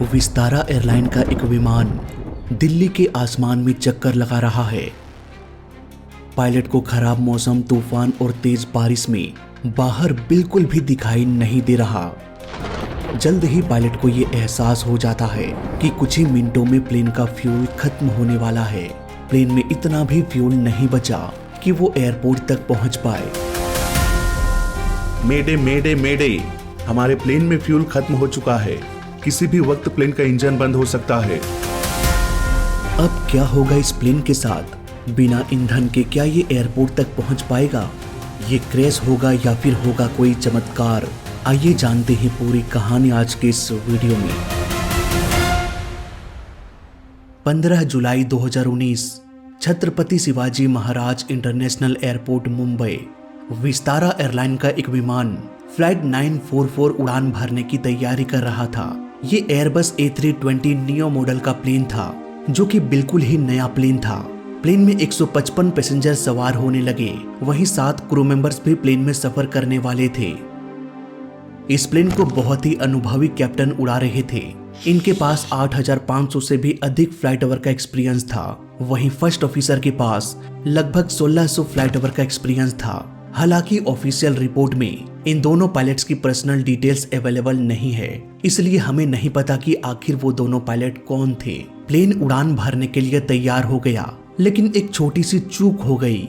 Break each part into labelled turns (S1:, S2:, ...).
S1: Vistara airline का एक विमान दिल्ली के आसमान में चक्कर लगा रहा है। पायलट को खराब मौसम, तूफान और तेज बारिश में बाहर बिल्कुल भी दिखाई नहीं दे रहा। जल्द ही पायलट को ये एहसास हो जाता है कि कुछ ही मिनटों में प्लेन का फ्यूल खत्म होने वाला है। प्लेन में इतना भी फ्यूल नहीं बचा कि वो एयरपोर्ट तक पहुंच पाए।
S2: मेडे मेडे मेडे, हमारे प्लेन में फ्यूल खत्म हो चुका है। किसी भी वक्त प्लेन का इंजन बंद हो सकता है।
S1: अब क्या होगा इस प्लेन के साथ? बिना ईंधन के क्या ये एयरपोर्ट तक पहुंच पाएगा? ये क्रैश होगा या फिर होगा कोई चमत्कार? आइए जानते हैं पूरी कहानी आज के इस वीडियो में। 15 जुलाई 2019 Chhatrapati Shivaji Maharaj international airport Mumbai. Vistara airline का एक विमान फ्लाइट 944 उड़ान भरने की तैयारी कर रहा था। ये एयरबस A320 नियो मॉडल का प्लेन था, जो कि बिल्कुल ही नया प्लेन था। प्लेन में 155 पैसेंजर सवार होने लगे, वहीं 7 क्रू मेंबर्स भी प्लेन में सफर करने वाले थे। इस प्लेन को बहुत ही अनुभवी कैप्टन उड़ा रहे थे। इनके पास 8500 से भी अधिक फ्लाइट ओवर का एक्सपीरियंस था। वहीं फर्स्ट ऑफिसर के पास लगभग 1600 फ्लाइट ओवर का एक्सपीरियंस था। हालांकि ऑफिशियल रिपोर्ट में इन दोनों पायलट्स की पर्सनल डिटेल्स अवेलेबल नहीं है, इसलिए हमें नहीं पता कि आखिर वो दोनों पायलट कौन थे। प्लेन उड़ान भरने के लिए तैयार हो गया, लेकिन एक छोटी सी चूक हो गई।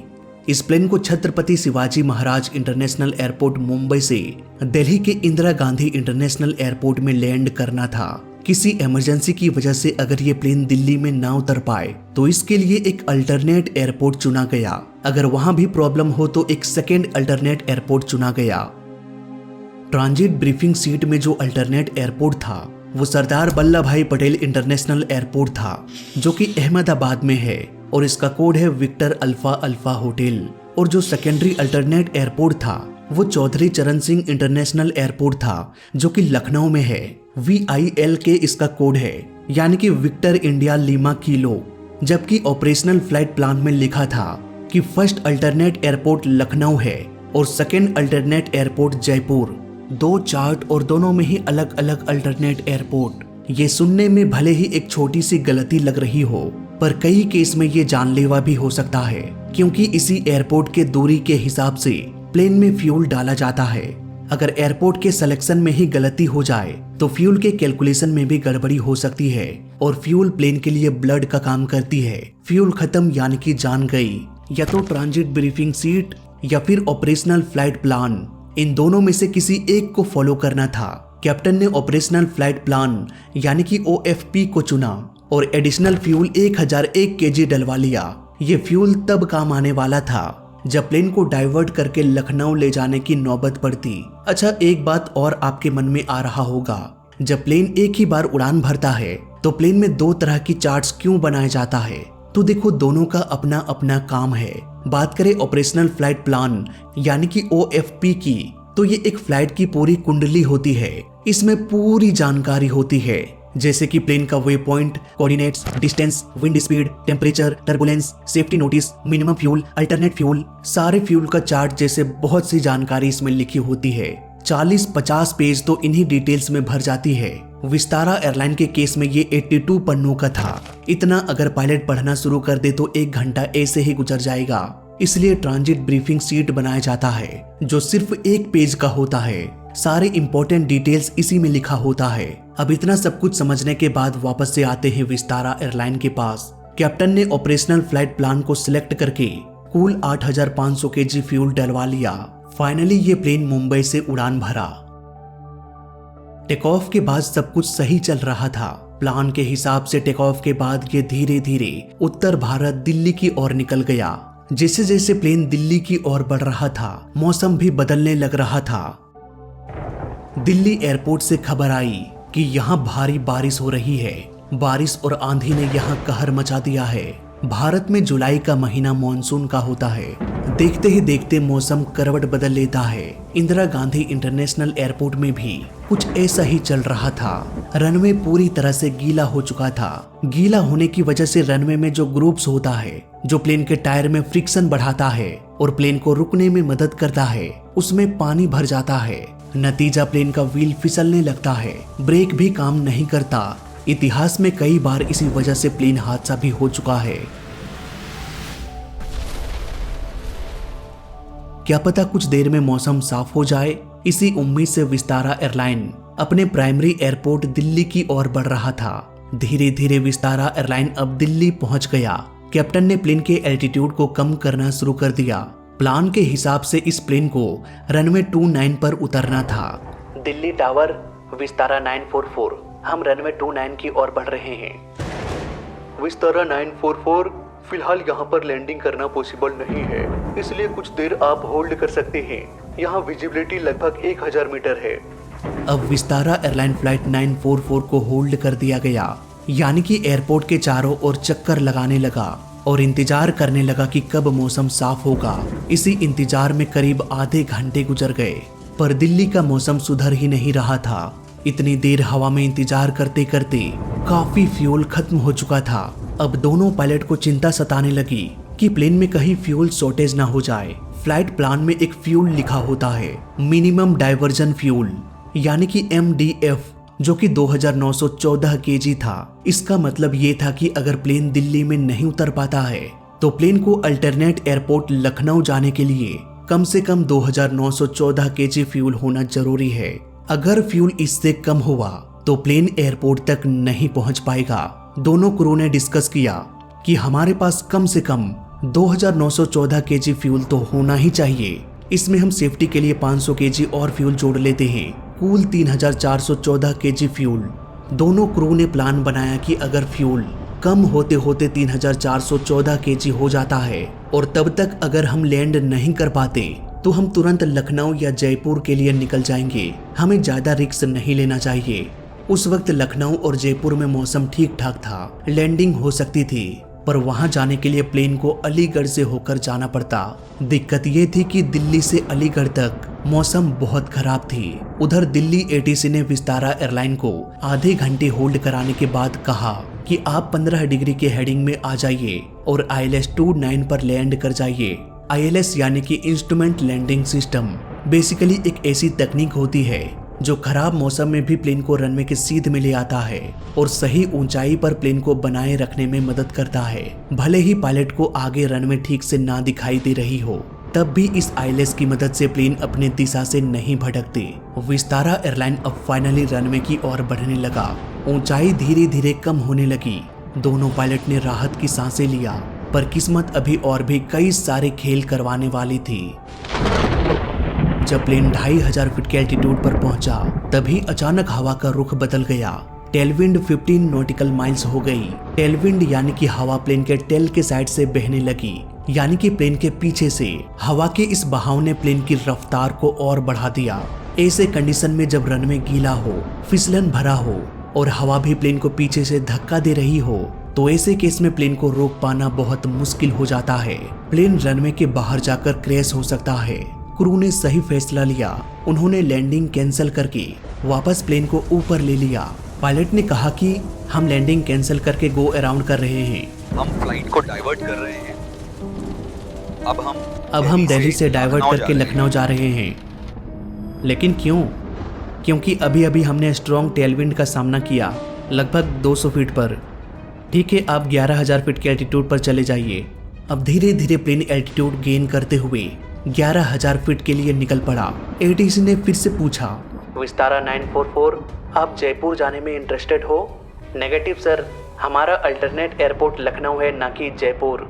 S1: इस प्लेन को छत्रपति शिवाजी महाराज इंटरनेशनल एयरपोर्ट मुंबई से दिल्ली के इंदिरा गांधी इंटरनेशनल एयरपोर्ट में लैंड करना था। किसी इमरजेंसी की वजह से अगर ये प्लेन दिल्ली में ना उतर पाए तो इसके लिए एक अल्टरनेट एयरपोर्ट चुना गया। अगर वहां भी प्रॉब्लम हो तो एक सेकेंड अल्टरनेट एयरपोर्ट चुना गया। ट्रांजिट ब्रीफिंग सीट में जो अल्टरनेट एयरपोर्ट था वो सरदार वल्लभ भाई पटेल इंटरनेशनल एयरपोर्ट था, जो कि अहमदाबाद में है और इसका कोड है विक्टर अल्फा अल्फा होटल। और जो सेकेंडरी अल्टरनेट एयरपोर्ट था वो चौधरी चरण सिंह इंटरनेशनल एयरपोर्ट था, जो कि लखनऊ में है। VIL के इसका कोड है, यानी कि विक्टर इंडिया लीमा किलो। जबकि ऑपरेशनल फ्लाइट प्लान में लिखा था कि फर्स्ट अल्टरनेट एयरपोर्ट लखनऊ है और second alternate airport Jaipur. 2 chart और दोनों में ही अलग अलग अल्टरनेट एयरपोर्ट। ये सुनने में भले ही एक छोटी सी गलती लग रही हो, पर कई केस में ये जानलेवा भी हो सकता है, क्योंकि इसी एयरपोर्ट के दूरी के हिसाब से प्लेन में फ्यूल डाला जाता है। अगर एयरपोर्ट के सिलेक्शन में ही गलती हो जाए तो फ्यूल के कैलकुलेशन में भी गड़बड़ी हो सकती है। और फ्यूल प्लेन के लिए ब्लड का काम करती है। फ्यूल खत्म यानी कि जान गई। या तो ट्रांजिट ब्रीफिंग सीट या फिर ऑपरेशनल फ्लाइट प्लान, इन दोनों में से किसी एक को फॉलो करना था। कैप्टन ने ऑपरेशनल फ्लाइट प्लान यानी कि OFP को चुना और एडिशनल फ्यूल 1001 kg डलवा लिया। ये फ्यूल तब काम आने वाला था जब प्लेन को डाइवर्ट करके लखनऊ ले जाने की नौबत पड़ती। अच्छा, एक बात और आपके मन में आ रहा होगा, जब प्लेन एक ही बार उड़ान भरता है तो प्लेन में 2 तरह की चार्ट्स क्यों बनाया जाता है? तो देखो, दोनों का अपना अपना काम है। बात करें ऑपरेशनल फ्लाइट प्लान यानी कि OFP की, तो ये एक फ्लाइट की पूरी कुंडली होती है। इसमें पूरी जानकारी होती है, जैसे कि प्लेन का way point, coordinates, distance, wind speed, temperature, turbulence, safety notice, minimum fuel, alternate fuel, सारे फ्यूल का चार्ट जैसे बहुत सी जानकारी इसमें लिखी होती है। 40-50 पेज तो इन्हीं डिटेल्स में भर जाती है। विस्तारा एयरलाइन के केस में ये 82 पन्नों का था। इतना अगर पायलट पढ़ना शुरू कर दे तो 1 घंटा ऐसे ही गुजर जाएगा। इसलिए ट्रांजिट ब्रीफिंग सीट बनाया जाता है, जो सिर्फ 1 पेज का होता है। सारे इंपॉर्टेंट डिटेल्स इसी में लिखा होता है। अब इतना सब कुछ समझने के बाद वापस से आते हैं विस्तारा एयरलाइन के पास। कैप्टन ने ऑपरेशनल फ्लाइट प्लान को सिलेक्ट करके कुल 8500 kg फ्यूल डलवा लिया। फाइनली ये प्लेन मुंबई से उड़ान भरा। टेक ऑफ के बाद सब कुछ सही चल रहा था। प्लान के हिसाब से टेक ऑफ के बाद ये धीरे धीरे उत्तर भारत दिल्ली की ओर निकल गया। जैसे जैसे प्लेन दिल्ली की ओर बढ़ रहा था, मौसम भी बदलने लग रहा था। दिल्ली एयरपोर्ट से खबर आई कि यहाँ भारी बारिश हो रही है। बारिश और आंधी ने यहाँ कहर मचा दिया है। भारत में जुलाई का महीना मॉनसून का होता है। देखते ही देखते मौसम करवट बदल लेता है। इंदिरा गांधी इंटरनेशनल एयरपोर्ट में भी कुछ ऐसा ही चल रहा था। रनवे पूरी तरह से गीला हो चुका था। गीला होने की वजह से रनवे में जो ग्रूव्स होता है, जो प्लेन के टायर में फ्रिक्शन बढ़ाता है और प्लेन को रुकने में मदद करता है, उसमें पानी भर जाता है। नतीजा प्लेन का व्हील फिसलने लगता है, ब्रेक भी काम नहीं करता। इतिहास में कई बार इसी वजह से प्लेन हादसा भी हो चुका है। क्या पता कुछ देर में मौसम साफ हो जाए। इसी उम्मीद से विस्तारा एयरलाइन अपने प्राइमरी एयरपोर्ट दिल्ली की ओर बढ़ रहा था। धीरे धीरे विस्तारा एयरलाइन अब दिल्ली पहुंच गया। कैप्टन ने प्लेन के एल्टीट्यूड को कम करना शुरू कर दिया। प्लान के हिसाब से इस प्लेन को रनवे 29 पर उतरना था। दिल्ली टावर, विस्तारा 944, हम रनवे 29 की ओर बढ़ रहे हैं। विस्तारा 944, फिलहाल यहाँ पर लैंडिंग करना पॉसिबल नहीं है, इसलिए कुछ देर आप होल्ड कर सकते हैं। यहाँ विजिबिलिटी लगभग 1000 मीटर है। अब विस्तारा एयरलाइन फ्लाइट 944 को होल्ड कर दिया गया, यानी कि एयरपोर्ट के चारों ओर चक्कर लगाने लगा और इंतजार करने लगा कि कब मौसम साफ होगा। इसी इंतजार में करीब आधे घंटे गुजर गए, पर दिल्ली का मौसम सुधर ही नहीं रहा था। इतनी देर हवा में इंतजार करते करते काफी फ्यूल खत्म हो चुका था। अब दोनों पायलट को चिंता सताने लगी कि प्लेन में कहीं फ्यूल शॉर्टेज ना हो जाए। फ्लाइट प्लान में एक फ्यूल लिखा होता है, मिनिमम डाइवर्जन फ्यूल, यानी कि MDF, जो कि 2914 kg था। इसका मतलब ये था कि अगर प्लेन दिल्ली में नहीं उतर पाता है तो प्लेन को अल्टरनेट एयरपोर्ट लखनऊ जाने के लिए कम से कम 2914 kg फ्यूल होना जरूरी है। अगर फ्यूल इससे कम हुआ तो प्लेन एयरपोर्ट तक नहीं पहुंच पाएगा। दोनों क्रू ने डिस्कस किया कि हमारे पास कम से कम 2914 kg फ्यूल तो होना ही चाहिए। इसमें हम सेफ्टी के लिए 500 kg और फ्यूल जोड़ लेते हैं, कुल 3414 kg फ्यूल। दोनों क्रू ने प्लान बनाया कि अगर फ्यूल कम होते होते 3414 kg हो जाता है और तब तक अगर हम लैंड नहीं कर पाते तो हम तुरंत लखनऊ या जयपुर के लिए निकल जाएंगे। हमें ज्यादा रिस्क नहीं लेना चाहिए। उस वक्त लखनऊ और जयपुर में मौसम ठीक ठाक था, लैंडिंग हो सकती थी, पर वहां जाने के लिए प्लेन को अलीगढ़ से होकर जाना पड़ता। दिक्कत ये थी कि दिल्ली से अलीगढ़ तक मौसम बहुत खराब थी। उधर दिल्ली ATC ने विस्तारा एयरलाइन को आधे घंटे होल्ड कराने के बाद कहा कि आप 15 डिग्री के हेडिंग में आ जाइए और ILS 29 पर लैंड कर जाइए। ILS यानी कि इंस्ट्रूमेंट लैंडिंग सिस्टम बेसिकली एक ऐसी तकनीक होती है जो खराब मौसम में भी प्लेन को रनवे के सीध में ले आता है और सही ऊंचाई पर प्लेन को बनाए रखने में मदद करता है। भले ही पायलट को आगे रनवे ठीक से ना दिखाई दे रही हो, तब भी इस ILS की मदद से प्लेन अपने दिशा से नहीं भटकते। विस्तारा एयरलाइन अब फाइनली रनवे की ओर बढ़ने लगा। ऊंचाई धीरे धीरे कम होने लगी। दोनों पायलट ने राहत की सांसें लिया, पर किस्मत अभी और भी कई सारे खेल करवाने वाली थी। जब प्लेन 2500 फीट के एल्टीट्यूड पर पहुंचा, तभी अचानक हवा का रुख बदल गया। टेलविंड 15 नॉटिकल माइल्स हो गई। टेलविंड यानी कि हवा प्लेन के टेल के साइड से बहने लगी, यानी कि प्लेन के पीछे से हवा के इस बहाव ने प्लेन की रफ्तार को और बढ़ा दिया। ऐसे कंडीशन में जब रनवे गीला हो, फिसलन भरा हो और हवा भी प्लेन को पीछे से धक्का दे रही हो, तो ऐसे केस में प्लेन को रोक पाना बहुत मुश्किल हो जाता है। प्लेन रनवे के बाहर जाकर क्रैश हो सकता है। क्रू ने सही फैसला लिया। उन्होंने लैंडिंग कैंसिल करके वापस प्लेन को ऊपर ले लिया। पायलट ने कहा कि हम लैंडिंग कैंसिल करके गो अराउंड कर रहे हैं।
S3: हम फ्लाइट को डाइवर्ट कर रहे हैं। अब हम
S1: दिल्ली से डाइवर्ट करके लखनऊ जा रहे हैं। लेकिन क्यों? क्योंकि अभी अभी हमने स्ट्रॉन्ग टेलविंड का सामना किया, लगभग 200 फीट पर। ठीक है, आप 11000 फीट के एल्टीट्यूड पर चले जाइए। अब धीरे धीरे प्लेन एल्टीट्यूड गेन करते हुए 11000 फीट के लिए निकल पड़ा। ATC ने फिर से पूछा, विस्तारा 944, आप जयपुर जाने में इंटरेस्टेड हो? नेगेटिव सर, हमारा अल्टरनेट एयरपोर्ट लखनऊ है, ना कि जयपुर।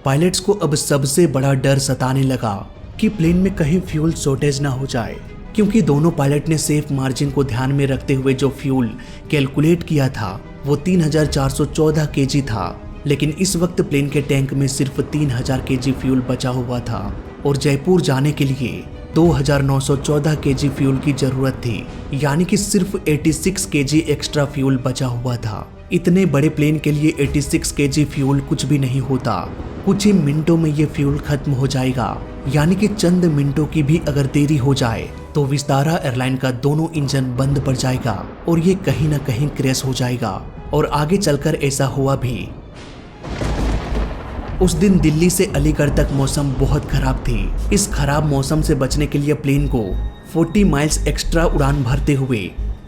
S1: पायलट्स को अब सबसे बड़ा डर सताने लगा कि प्लेन में कहीं फ्यूल शॉर्टेज ना हो जाए, क्योंकि दोनों पायलट ने सेफ मार्जिन को ध्यान में रखते हुए जो फ्यूल कैलकुलेट किया था वो 3414 kg था। लेकिन इस वक्त प्लेन के टैंक में सिर्फ 3000 kg फ्यूल बचा हुआ था और जयपुर जाने के लिए 2914 kg फ्यूल की जरूरत थी, यानी कि सिर्फ 86 kg एक्स्ट्रा फ्यूल बचा हुआ था। इतने बड़े प्लेन के लिए 86 kg फ्यूल कुछ भी नहीं होता। कुछ ही मिनटों में ये फ्यूल खत्म हो जाएगा, यानी कि चंद मिनटों की भी अगर देरी हो जाए तो विस्तारा एयरलाइन का दोनों इंजन बंद पड़ जाएगा और ये कहीं ना कहीं क्रैश हो जाएगा। और आगे चलकर ऐसा हुआ भी। उस दिन दिल्ली से अलीगढ़ तक मौसम बहुत खराब थी। इस खराब मौसम से बचने के लिए प्लेन को 40 माइल्स एक्स्ट्रा उड़ान भरते हुए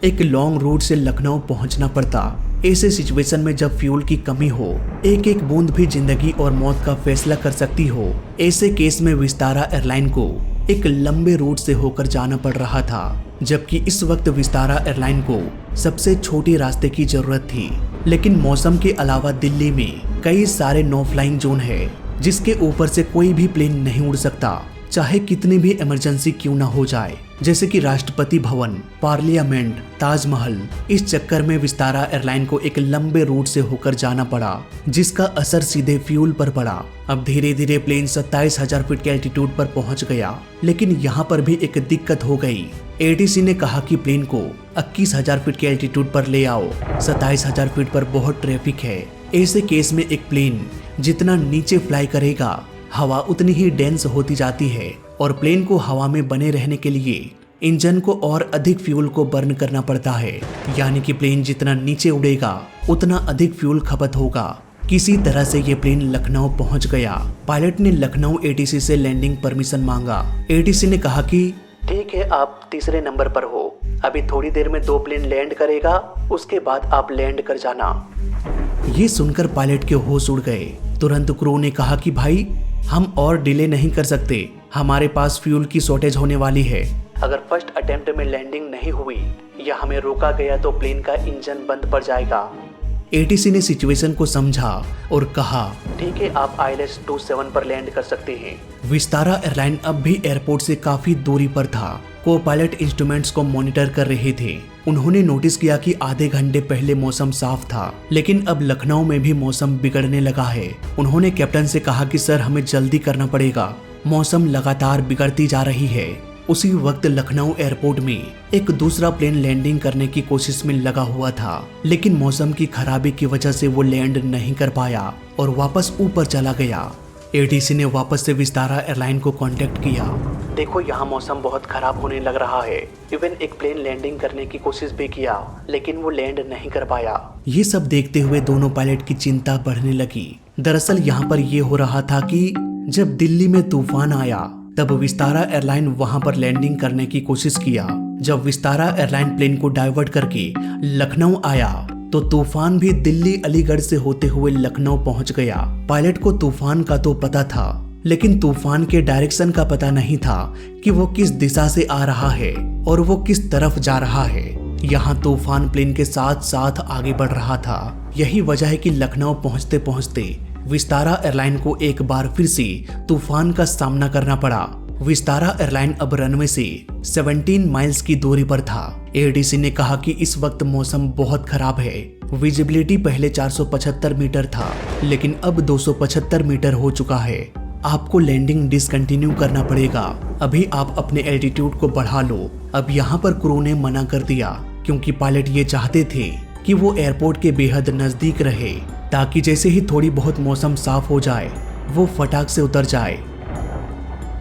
S1: एक लॉन्ग रूट से लखनऊ पहुंचना पड़ता। ऐसे सिचुएशन में जब फ्यूल की कमी हो, एक एक बूंद भी जिंदगी और मौत का फैसला कर सकती हो, ऐसे केस में विस्तारा एयरलाइन को एक लंबे रूट से होकर जाना पड़ रहा था। जबकि इस वक्त विस्तारा एयरलाइन को सबसे छोटे रास्ते की जरूरत थी। लेकिन मौसम के अलावा दिल्ली में कई सारे नो फ्लाइंग जोन है, जिसके ऊपर से कोई भी प्लेन नहीं उड़ सकता, चाहे कितनी भी इमरजेंसी क्यों ना हो जाए, जैसे कि राष्ट्रपति भवन, पार्लियामेंट, ताजमहल। इस चक्कर में विस्तारा एयरलाइन को एक लंबे रूट से होकर जाना पड़ा, जिसका असर सीधे फ्यूल पर पड़ा। अब धीरे धीरे प्लेन 27,000 फीट के एल्टीट्यूड पर पहुंच गया। लेकिन यहाँ पर भी एक दिक्कत हो गई। एटीसी ने कहा कि प्लेन को 21,000 फीट के एल्टीट्यूड पर ले आओ। 27,000 फीट पर बहुत ट्रैफिक है। ऐसे केस में एक प्लेन जितना नीचे फ्लाई करेगा, हवा उतनी ही डेंस होती जाती है और प्लेन को हवा में बने रहने के लिए इंजन को और अधिक फ्यूल को बर्न करना पड़ता है। यानी कि प्लेन जितना नीचे उड़ेगा उतना अधिक फ्यूल खपत होगा। किसी तरह से ये प्लेन लखनऊ पहुंच गया। पायलट ने लखनऊ एटीसी से लैंडिंग परमिशन मांगा। एटीसी ने कहा कि ठीक है, आप तीसरे नंबर पर हो, अभी थोड़ी देर में 2 प्लेन लैंड करेगा, उसके बाद आप लैंड कर जाना। ये सुनकर पायलट के होश उड़ गए। तुरंत क्रू ने कहा कि भाई, हम और डिले नहीं कर सकते, हमारे पास फ्यूल की शॉर्टेज होने वाली है। अगर फर्स्ट अटेम्प्ट में लैंडिंग नहीं हुई या हमें रोका गया तो प्लेन का इंजन बंद पड़ जाएगा। एटीसी ने सिचुएशन को समझा और कहा ठीक है, आप ILS 27 पर लैंड कर सकते हैं। विस्तारा एयरलाइन अब भी एयरपोर्ट से काफी दूरी पर था। को पायलट इंस्ट्रूमेंट्स को मॉनिटर कर रहे थे। उन्होंने नोटिस किया कि आधे घंटे पहले मौसम साफ था, लेकिन अब लखनऊ में भी मौसम बिगड़ने लगा है। उन्होंने कैप्टन से कहा कि सर, हमें जल्दी करना पड़ेगा, मौसम लगातार बिगड़ती जा रही है। उसी वक्त लखनऊ एयरपोर्ट में एक दूसरा प्लेन लैंडिंग करने की कोशिश में लगा हुआ था, लेकिन मौसम की खराबी की वजह से वो लैंड नहीं कर पाया और वापस ऊपर चला गया। एटीसी ने वापस से विस्तारा एयरलाइन को कांटेक्ट किया। देखो, यहाँ मौसम बहुत खराब होने लग रहा है। इवन एक प्लेन लैंडिंग करने की कोशिश भी किया, लेकिन वो लैंड नहीं कर पाया। ये सब देखते हुए दोनों पायलट की चिंता बढ़ने लगी। दरअसल यहाँ पर ये हो रहा था कि जब दिल्ली में तूफान आया तब विस्तारा एयरलाइन वहां पर लैंडिंग करने की कोशिश किया। जब विस्तारा एयरलाइन प्लेन को डाइवर्ट करके लखनऊ आया तो तूफान भी दिल्ली अलीगढ़ से होते हुए लखनऊ पहुंच गया। पायलट को तूफान का तो पता था, लेकिन तूफान के डायरेक्शन का पता नहीं था कि वो किस दिशा से आ रहा है और वो किस तरफ जा रहा है। यहाँ तूफान प्लेन के साथ साथ आगे बढ़ रहा था। यही वजह है कि लखनऊ पहुंचते पहुंचते विस्तारा एयरलाइन को एक बार फिर से तूफान का सामना करना पड़ा। विस्तारा एयरलाइन अब रनवे से 17 माइल्स की दूरी पर था। एडीसी ने कहा कि इस वक्त मौसम बहुत खराब है। विजिबिलिटी पहले 475 मीटर था, लेकिन अब 275 मीटर हो चुका है। आपको लैंडिंग डिसकंटिन्यू करना पड़ेगा। अभी आप अपने एल्टीट्यूड को बढ़ा लो। अब यहाँ पर क्रू ने मना कर दिया, क्योंकि पायलट ये चाहते थे कि वो एयरपोर्ट के बेहद नजदीक रहे, ताकि जैसे ही थोड़ी बहुत मौसम साफ हो जाए वो फटाक से उतर जाए।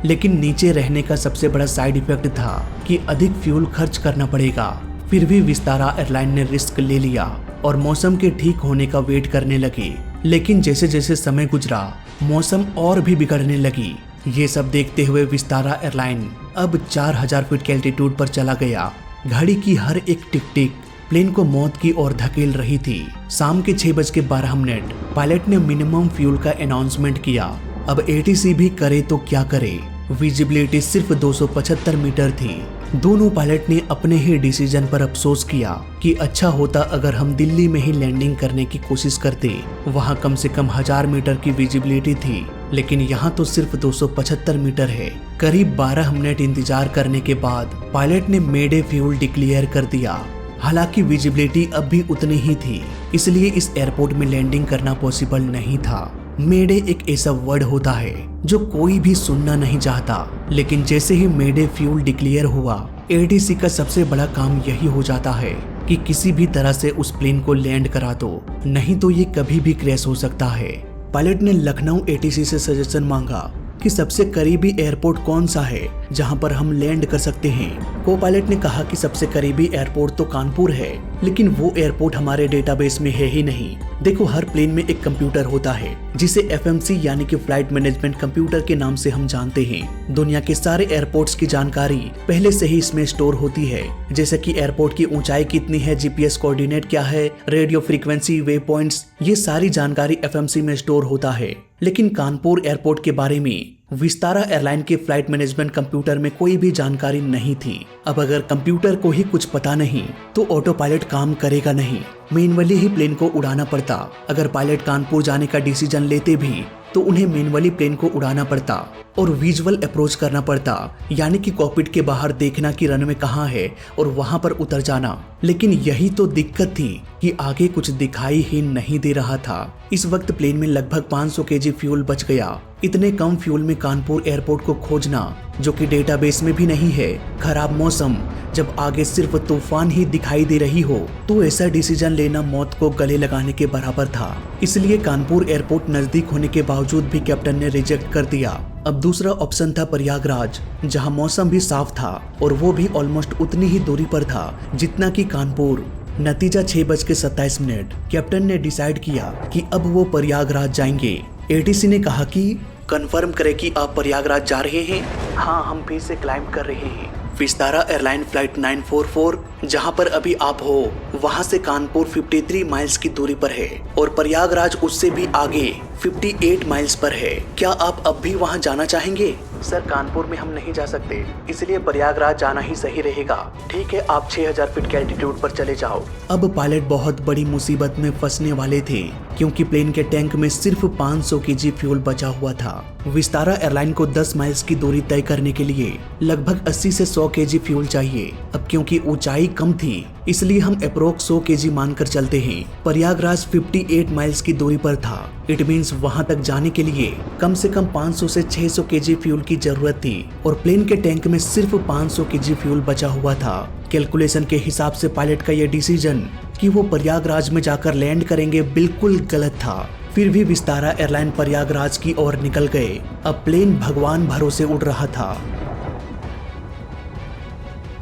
S1: लेकिन नीचे रहने का सबसे बड़ा साइड इफेक्ट था कि अधिक फ्यूल खर्च करना पड़ेगा। फिर भी विस्तारा एयरलाइन ने रिस्क ले लिया और मौसम के ठीक होने का वेट करने लगी। लेकिन जैसे जैसे समय गुजरा मौसम और भी बिगड़ने लगी। ये सब देखते हुए विस्तारा एयरलाइन अब 4000 फीट के एल्टीट्यूड पर चला गया। घड़ी की हर एक टिक टिक प्लेन को मौत की ओर धकेल रही थी। शाम के 6:12 पायलट ने मिनिमम फ्यूल का अनाउंसमेंट किया। अब एटीसी भी करे तो क्या करे। विजिबिलिटी सिर्फ 275 मीटर थी। दोनों पायलट ने अपने ही डिसीजन पर अफसोस किया कि अच्छा होता अगर हम दिल्ली में ही लैंडिंग करने की कोशिश करते। वहां कम से कम 1000 मीटर की विजिबिलिटी थी, लेकिन यहाँ तो सिर्फ 275 मीटर है। करीब 12 मिनट इंतजार करने के बाद पायलट ने मेडे फ्यूल डिक्लेयर कर दिया। हालांकि विजिबिलिटी अब भी उतनी ही थी, इसलिए इस एयरपोर्ट में लैंडिंग करना पॉसिबल नहीं था। मेडे एक ऐसा वर्ड होता है जो कोई भी सुनना नहीं चाहता, लेकिन जैसे ही मेडे फ्यूल डिक्लेयर हुआ, एडीसी का सबसे बड़ा काम यही हो जाता है कि किसी भी तरह से उस प्लेन को लैंड करा दो, नहीं तो ये कभी भी क्रैश हो सकता है। पायलट ने लखनऊ एटीसी से सजेशन मांगा कि सबसे करीबी एयरपोर्ट कौन सा है जहां पर हम लैंड कर सकते हैं। को पायलट ने कहा कि सबसे करीबी एयरपोर्ट तो कानपुर है, लेकिन वो एयरपोर्ट हमारे डेटाबेस में है ही नहीं। देखो, हर प्लेन में एक कंप्यूटर होता है जिसे FMC यानी कि फ्लाइट मैनेजमेंट कंप्यूटर के नाम से हम जानते हैं। दुनिया के सारे एयरपोर्ट्स की जानकारी पहले से ही इसमें स्टोर होती है, जैसे कि एयरपोर्ट की ऊंचाई कितनी है, GPS कोऑर्डिनेट क्या है, रेडियो फ्रीक्वेंसी, वे पॉइंट्स, ये सारी जानकारी FMC में स्टोर होता है। लेकिन कानपुर एयरपोर्ट के बारे में विस्तारा एयरलाइन के फ्लाइट मैनेजमेंट कंप्यूटर में कोई भी जानकारी नहीं थी। अब अगर कंप्यूटर को ही कुछ पता नहीं तो ऑटो पायलट काम करेगा नहीं, मैनुअली ही प्लेन को उड़ाना पड़ता। अगर पायलट कानपुर जाने का डिसीजन लेते भी तो उन्हें मैनुअली प्लेन को उड़ाना पड़ता और विजुअल अप्रोच करना पड़ता, यानी कि कॉकपिट के बाहर देखना कि रनवे कहाँ है और वहां पर उतर जाना। लेकिन यही तो दिक्कत थी कि आगे कुछ दिखाई ही नहीं दे रहा था। इस वक्त प्लेन में लगभग 500 kg फ्यूल बच गया। इतने कम फ्यूल में कानपुर एयरपोर्ट को खोजना, जो कि डेटाबेस में भी नहीं है, खराब मौसम, जब आगे सिर्फ तूफान ही दिखाई दे रही हो, तो ऐसा डिसीजन लेना मौत को गले लगाने के बराबर था। इसलिए कानपुर एयरपोर्ट नजदीक होने के बावजूद भी कैप्टन ने रिजेक्ट कर दिया। अब दूसरा ऑप्शन था प्रयागराज, जहां मौसम भी साफ था और वो भी ऑलमोस्ट उतनी ही दूरी पर था जितना कि कानपुर। नतीजा 6:27। कैप्टन ने डिसाइड किया कि अब वो प्रयागराज जाएंगे। ATC ने कहा कि कंफर्म करें कि आप प्रयागराज जा रहे हैं। हाँ, हम फिर से क्लाइंब कर रहे हैं। विस्तारा एयरलाइन फ्लाइट 944 जहां पर अभी आप हो, वहां से कानपुर 53 माइल्स की दूरी पर है और प्रयागराज उससे भी आगे 58 माइल्स पर है। क्या आप अब भी वहां जाना चाहेंगे? सर, कानपुर में हम नहीं जा सकते, इसलिए प्रयागराज जाना ही सही रहेगा। ठीक है, आप 6000 फीट के एल्टीट्यूड पर चले जाओ। अब पायलट बहुत बड़ी मुसीबत में फंसने वाले थे, क्योंकि प्लेन के टैंक में सिर्फ 500 kg फ्यूल बचा हुआ था। विस्तारा एयरलाइन को 10 माइल्स की दूरी तय करने के लिए लगभग 80 से 100 kg फ्यूल चाहिए। अब क्योंकि ऊंचाई कम थी, इसलिए हम अप्रोक्स 100 kg मानकर चलते हैं। प्रयागराज 58 माइल्स की दूरी पर था। इट मीन्स वहां तक जाने के लिए कम से कम 500 से 600 kg फ्यूल की जरूरत थी और प्लेन के टैंक में सिर्फ 500 kg फ्यूल बचा हुआ था। कैलकुलेशन के हिसाब से पायलट का यह डिसीजन कि वो प्रयागराज में जाकर लैंड करेंगे बिल्कुल गलत था। फिर भी विस्तारा एयरलाइन प्रयागराज की ओर निकल गए। अब प्लेन भगवान भरोसे उड़ रहा था।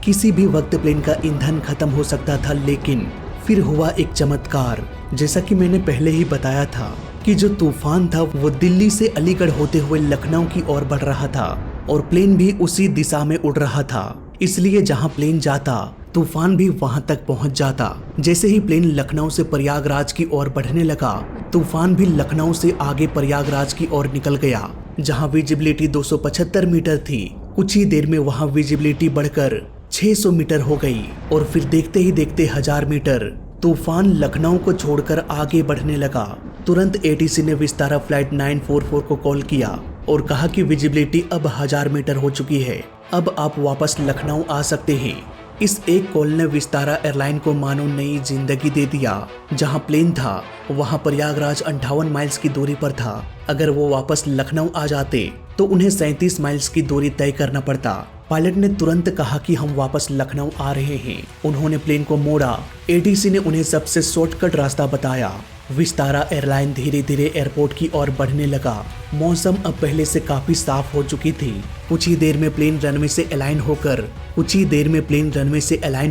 S1: किसी भी वक्त प्लेन का ईंधन खत्म हो सकता था, लेकिन फिर हुआ एक चमत्कार। जैसा कि मैंने पहले ही बताया था कि जो तूफान था वो दिल्ली से अलीगढ़ होते हुए लखनऊ की ओर बढ़ रहा था और प्लेन भी उसी दिशा में उड़ रहा था। इसलिए जहां प्लेन जाता, तूफान भी वहां तक पहुंच जाता। जैसे ही प्लेन लखनऊ से प्रयागराज की ओर बढ़ने लगा, तूफान भी लखनऊ से आगे प्रयागराज की ओर निकल गया। जहां विजिबिलिटी 275 मीटर थी, कुछ ही देर में वहां विजिबिलिटी बढ़कर 600 मीटर हो गई और फिर देखते ही देखते 1000 मीटर। तूफान लखनऊ को छोड़कर आगे बढ़ने लगा। तुरंत ATC ने विस्तारा फ्लाइट 944 को कॉल किया और कहा कि विजिबिलिटी अब 1000 मीटर हो चुकी है, अब आप वापस लखनऊ आ सकते हैं। इस एक कॉल ने विस्तारा एयरलाइन को मानो नई जिंदगी दे दिया। जहां प्लेन था वहां प्रयागराज 58 माइल्स की दूरी पर था। अगर वो वापस लखनऊ आ जाते तो उन्हें 37 माइल्स की दूरी तय करना पड़ता। पायलट ने तुरंत कहा कि हम वापस लखनऊ आ रहे हैं। उन्होंने प्लेन को मोड़ा। ATC ने उन्हें सबसे शॉर्टकट रास्ता बताया। विस्तारा एयरलाइन धीरे धीरे एयरपोर्ट की ओर बढ़ने लगा। मौसम अब पहले से काफी साफ हो चुकी थी। कुछ ही देर में प्लेन रनवे से अलाइन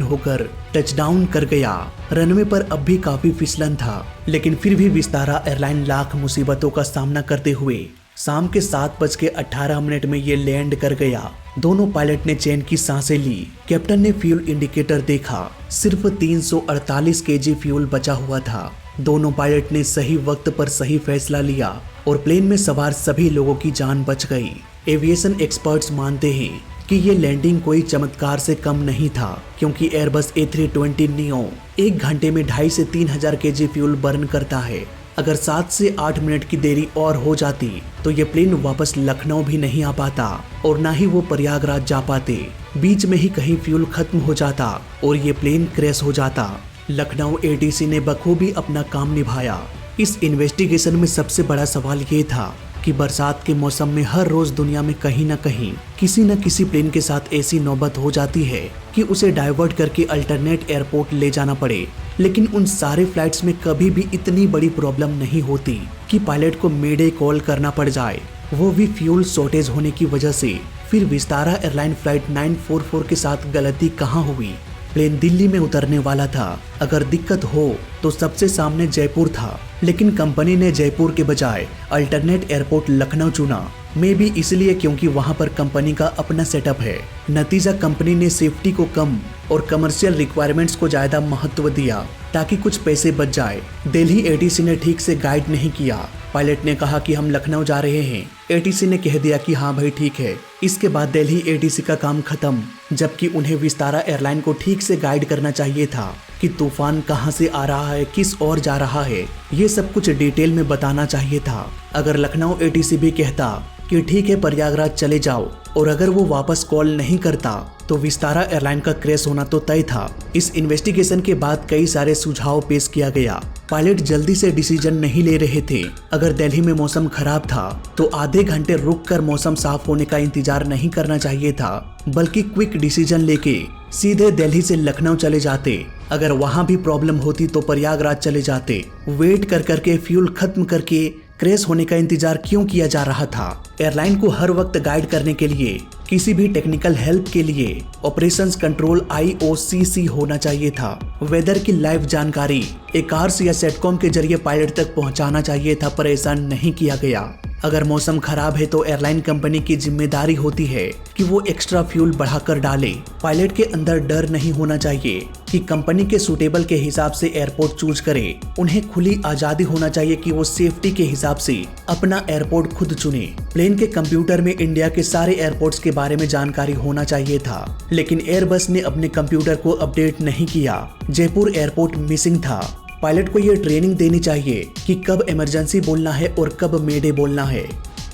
S1: होकर टचडाउन कर गया। रनवे पर अब भी काफी फिसलन था, लेकिन फिर भी विस्तारा एयरलाइन लाख मुसीबतों का सामना करते हुए शाम के 7:18 में ये लैंड कर गया। दोनों पायलट ने चैन की सांसें ली। कैप्टन ने फ्यूल इंडिकेटर देखा, सिर्फ 348 kg फ्यूल बचा हुआ था। दोनों पायलट ने सही वक्त पर सही फैसला लिया और प्लेन में सवार सभी लोगों की जान बच गई। एविएशन एक्सपर्ट्स मानते हैं कि ये लैंडिंग कोई चमत्कार से कम नहीं था, क्योंकि एयरबस A320 नियो 1 घंटे में 2500 से 3000 kg फ्यूल बर्न करता है। अगर 7 से 8 मिनट की देरी और हो जाती तो ये प्लेन वापस लखनऊ भी नहीं आ पाता और ना ही वो प्रयागराज जा पाते। बीच में ही कहीं फ्यूल खत्म हो जाता और ये प्लेन क्रैश हो जाता। लखनऊ ATC ने बखूबी अपना काम निभाया। इस इन्वेस्टिगेशन में सबसे बड़ा सवाल ये था कि बरसात के मौसम में हर रोज दुनिया में कहीं न कहीं किसी न किसी प्लेन के साथ ऐसी नौबत हो जाती है कि उसे डाइवर्ट करके अल्टरनेट एयरपोर्ट ले जाना पड़े। लेकिन उन सारे फ्लाइट्स में कभी भी इतनी बड़ी प्रॉब्लम नहीं होती कि पायलट को मेडे कॉल करना पड़ जाए। वो भी फ्यूल शॉर्टेज होने की वजह से। फिर विस्तारा एयरलाइन फ्लाइट 944 के साथ गलती कहाँ हुई? प्लेन दिल्ली में उतरने वाला था। अगर दिक्कत हो तो सबसे सामने जयपुर था, लेकिन कंपनी ने जयपुर के बजाय अल्टरनेट एयरपोर्ट लखनऊ चुना। मे बी इसलिए क्योंकि वहां पर कंपनी का अपना सेटअप है। नतीजा कंपनी ने सेफ्टी को कम और कमर्शियल रिक्वायरमेंट्स को ज्यादा महत्व दिया ताकि कुछ पैसे बच जाए। दिल्ली एटीसी ने ठीक से गाइड नहीं किया। पायलट ने कहा कि हम लखनऊ जा रहे हैं। एटीसी ने कह दिया कि हाँ भाई ठीक है। इसके बाद दिल्ली एटीसी का काम खत्म, जबकि उन्हें विस्तारा एयरलाइन को ठीक से गाइड करना चाहिए था कि तूफान कहां से आ रहा है, किस ओर जा रहा है, ये सब कुछ डिटेल में बताना चाहिए था। अगर लखनऊ एटीसी भी कहता कि ठीक है प्रयागराज चले जाओ, और अगर वो वापस कॉल नहीं करता तो विस्तारा एयरलाइन का क्रैश होना तो तय था। इस इन्वेस्टिगेशन के बाद कई सारे सुझाव पेश किया गया। पायलट जल्दी से डिसीजन नहीं ले रहे थे। अगर दिल्ली में मौसम खराब था तो आधे घंटे रुककर मौसम साफ होने का इंतजार नहीं करना चाहिए था, बल्कि क्विक डिसीजन लेके सीधे दिल्ली से लखनऊ चले जाते। अगर वहां भी प्रॉब्लम होती तो प्रयागराज चले जाते। वेट कर करके फ्यूल खत्म करके क्रैश होने का इंतजार क्यों किया जा रहा था? एयरलाइन को हर वक्त गाइड करने के लिए, किसी भी टेक्निकल हेल्प के लिए ऑपरेशंस कंट्रोल IOCC होना चाहिए था। वेदर की लाइव जानकारी एक आर्स या सेटकॉम के जरिए पायलट तक पहुंचाना चाहिए था, पर ऐसा नहीं किया गया। अगर मौसम खराब है तो एयरलाइन कंपनी की जिम्मेदारी होती है कि वो एक्स्ट्रा फ्यूल बढ़ाकर डाले। पायलट के अंदर डर नहीं होना चाहिए कि कंपनी के सूटेबल के हिसाब से एयरपोर्ट चूज करे। उन्हें खुली आजादी होना चाहिए कि वो सेफ्टी के हिसाब से अपना एयरपोर्ट खुद चुने। प्लेन के कंप्यूटर में इंडिया के सारे एयरपोर्ट्स के बारे में जानकारी होना चाहिए था, लेकिन एयरबस ने अपने कंप्यूटर को अपडेट नहीं किया। जयपुर एयरपोर्ट मिसिंग था। पायलट को ये ट्रेनिंग देनी चाहिए कि कब इमरजेंसी बोलना है और कब मेडे बोलना है।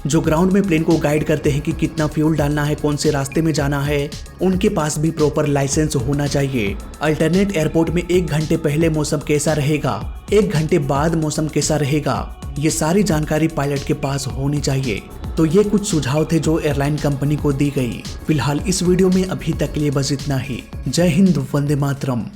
S1: जो ग्राउंड में प्लेन को गाइड करते हैं कि कितना फ्यूल डालना है, कौन से रास्ते में जाना है, उनके पास भी प्रॉपर लाइसेंस होना चाहिए। अल्टरनेट एयरपोर्ट में 1 घंटे पहले मौसम कैसा रहेगा, 1 घंटे बाद मौसम कैसा रहेगा, ये सारी जानकारी पायलट के पास होनी चाहिए। तो ये कुछ सुझाव थे जो एयरलाइन कंपनी को दी गई। फिलहाल इस वीडियो में अभी तक के लिए बस इतना ही। जय हिंद, वंदे मातरम।